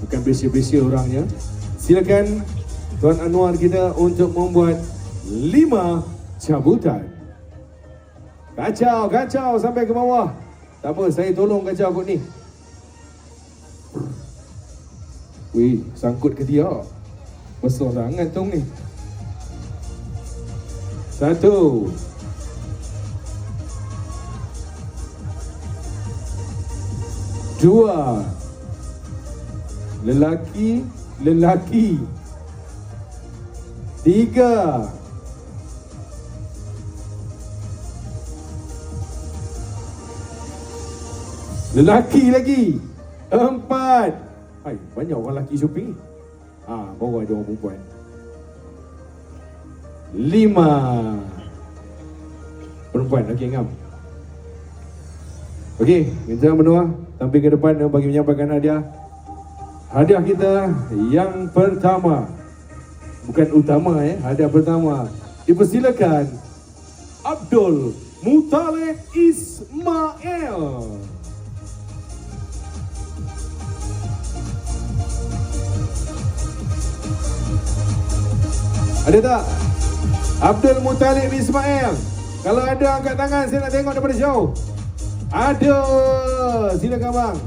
Bukan bersih-bersih orangnya. Silakan Tuan Anwar kita untuk membuat 5 cabutan. Kacau sampai ke bawah. Tak apa, saya tolong kacau kot ni. Wih, sangkut ke dia. Besar sangat tong ni. 1, 2, lelaki, 3, lelaki lagi, 4. Hai, banyak orang lelaki shopping ni. Baru ada orang perempuan. 5. Perempuan, okey ngam. Okey, kita berdua tampil ke depan dan bagi menyampaikan hadiah. Hadiah kita yang pertama, bukan utama hadiah pertama. Dipersilakan Abdul Muttalib Ismail. Ada tak? Abdul Muttalib Ismail. Kalau ada angkat tangan, saya nak tengok daripada jauh. Ada. Silakan bang.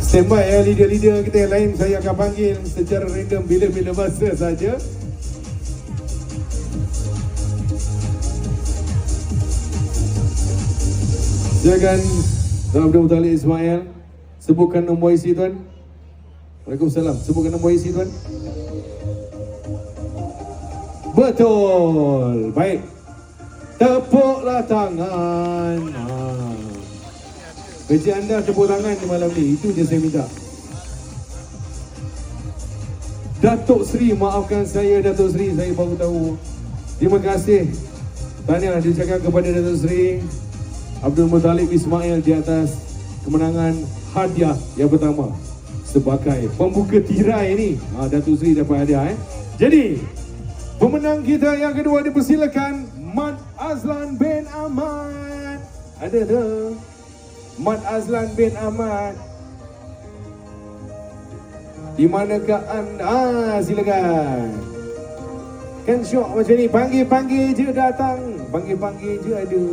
Standby ya leader-leader kita yang lain, saya akan panggil secara random bila-bila masa saja. Silakan Tuan Abdul Muttalib Ismail, sebutkan nombor IC tuan. Waalaikumsalam. Sebutkan nombor IC tuan. Betul. Baik. Tepuklah tangan. Kerja anda tepuk tangan di malam ni. Itu je saya minta. Datuk Seri, maafkan saya Datuk Seri, saya baru tahu. Terima kasih. Tahniah diucapkan kepada Datuk Seri Abdul Muttalib Ismail di atas kemenangan hadiah yang pertama sebagai pembuka tirai ni. Datuk Seri dapat hadiah Jadi pemenang kita yang kedua dipersilakan Mat Azlan bin Ahmad. Ada dah Mat Azlan bin Ahmad. Di manakah anda? Silakan. Kan syok macam ni, panggil-panggil je datang. Panggil-panggil je ada.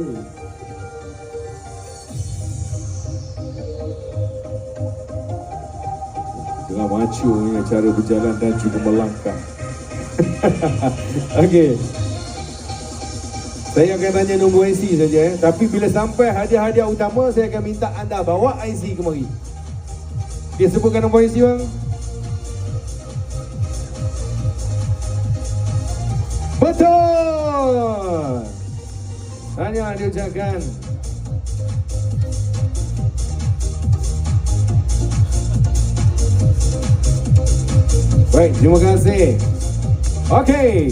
Dengan macu ni cara berjalan dan juga melangkah. Okey. Saya akan tanya nombor IC saja tapi bila sampai hadiah-hadiah utama saya akan minta anda bawa IC kemari. Okey, sebutkan nombor IC bang. Betul. Tanya diucapkan. Baik, terima kasih. Okey.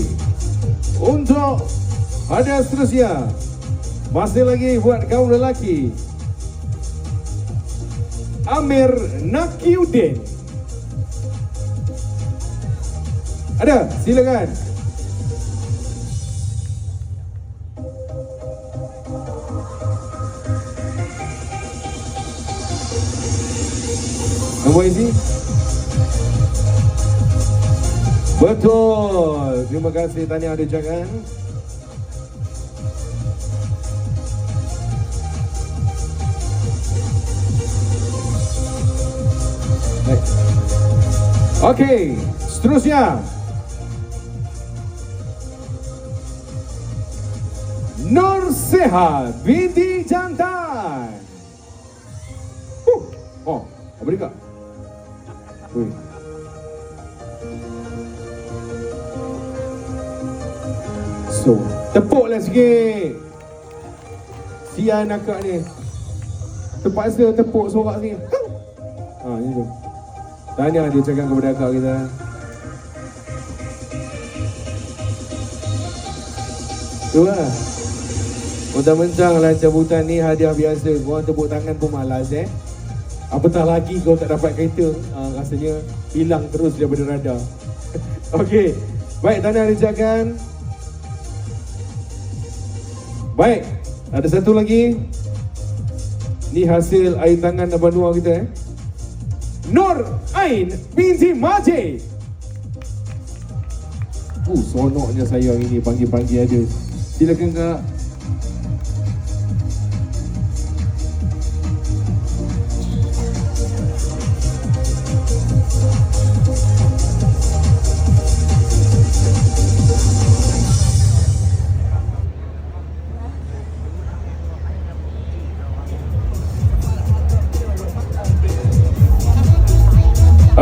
Untuk hadiah seterusnya masih lagi buat kaum lelaki. Amir Nakiuddin. Ada, silakan. Nombor isi? Betul. Terima kasih, tahniah diucapkan. Okey, seterusnya Nur Sehat binti jantan. Oh, apa dia? So, tepuklah sikit. Sian akak ni. Terpaksa tepuk sorak ni. Ini tu. Tanya dia cakap kepada akak kita. Tu lah. Mentang-mentang lah cabutan ni hadiah biasa. Korang tepuk tangan pun malas Apatah lagi kau tak dapat kereta. Rasanya hilang terus daripada radar. Okey. Baik, tahniah diucapkan. Baik, ada satu lagi. Ni hasil air tangan Abang Noor kita Nur Ain binti Majid. Sonoknya saya hari ni panggil-panggil ada. Silakan Kak.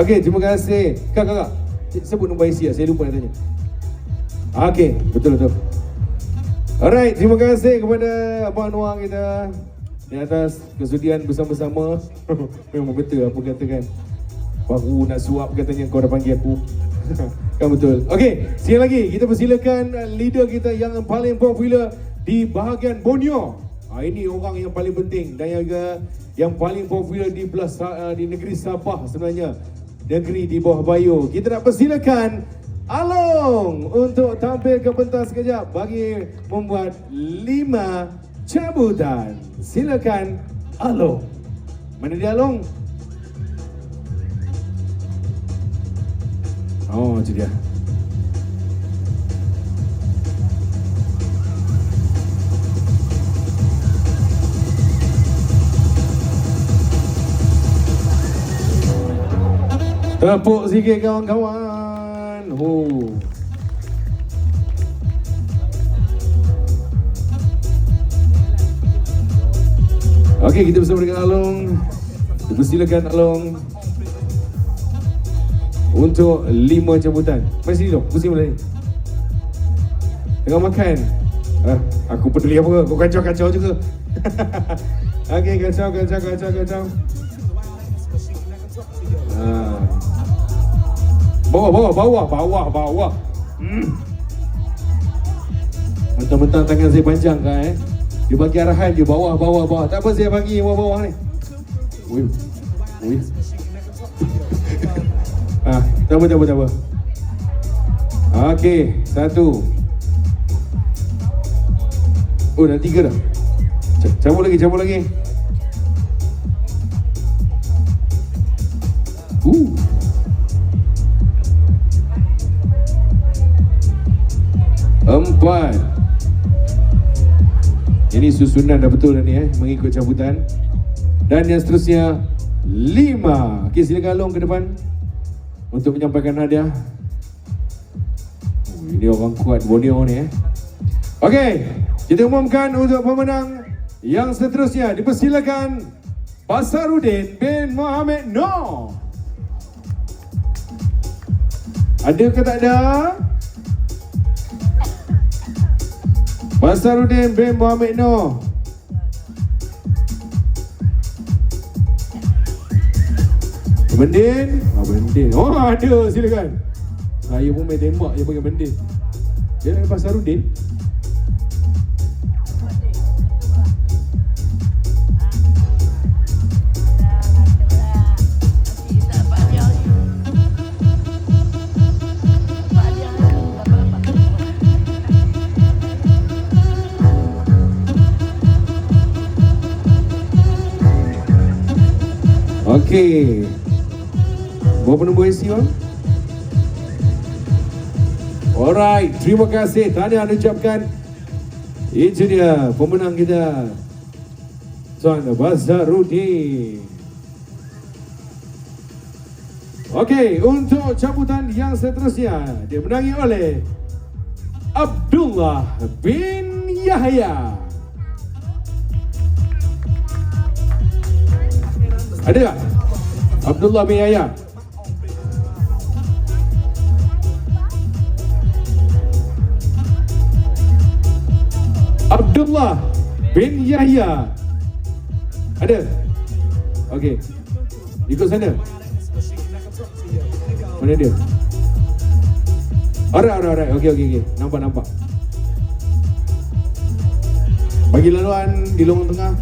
Okey, terima kasih. Kak. Sebut nombor IC lah, saya lupa nak tanya. Okey, betul. Alright, terima kasih kepada Abang Noor kita di atas kesudian bersama-sama. Memang betul apa katakan. Baru nak suap katanya kau dah panggil aku. Kan betul. Okey, sekali lagi kita persilakan leader kita yang paling popular di bahagian Borneo. Ini orang yang paling penting dan yang paling popular di negeri Sabah sebenarnya. Negeri di bawah Bayu. Kita nak persilakan Along untuk tampil ke pentas sekejap bagi membuat 5 cabutan. Silakan Along. Mana dia Along? Oh, itu dia. Tepuk sikit kawan-kawan. Okey, kita bersama dengan Along. Dipersilakan Along untuk 5 cabutan. Mari sini dong, pusing boleh. Tengah makan. Aku peduli apa? Kau kacau-kacau juga. Okey, kacau. Bawah. Mentang-mentang tangan saya panjang kan Dia bagi arahan je bawah. Tak apa, saya bagi bawah ni. Ui. Tak apa. Okey, 1. Oh, dah 3 dah. Cabut lagi. Empat. Ini susunan dah betul dah ni mengikut cabutan. Dan yang seterusnya 5. Okey, silakan Along ke depan untuk menyampaikan hadiah. Ini orang kuat Borneo ni Okey, kita umumkan untuk pemenang yang seterusnya. Dipersilakan Basarudin bin Mohamed Noor. Ada ke tak ada? Basarudin bin Mohamed Noor. Bendin. Oh, ada, silakan. Saya pun main tembak je pakai bendin. Dia nak Basarudin. Okey. Berapa nombor IC bang? Alright, terima kasih. Tahniah ucapkan. Itu dia pemenang kita, Tuan Basarudin. Okey, untuk cabutan yang seterusnya dimenangi oleh Abdullah bin Yahya. Ada tak? Abdullah bin Yahya. Abdullah bin Yahya. Ada? Okey. Ikut sana. Mana dia? Alright. Okey. Nampak. Bagi laluan di lorong tengah.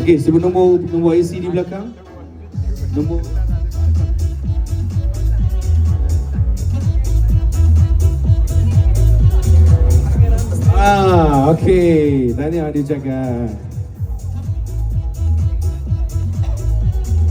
Okey, sebelum nombor IC di belakang. Nombor okey. Tahniah diucapkan.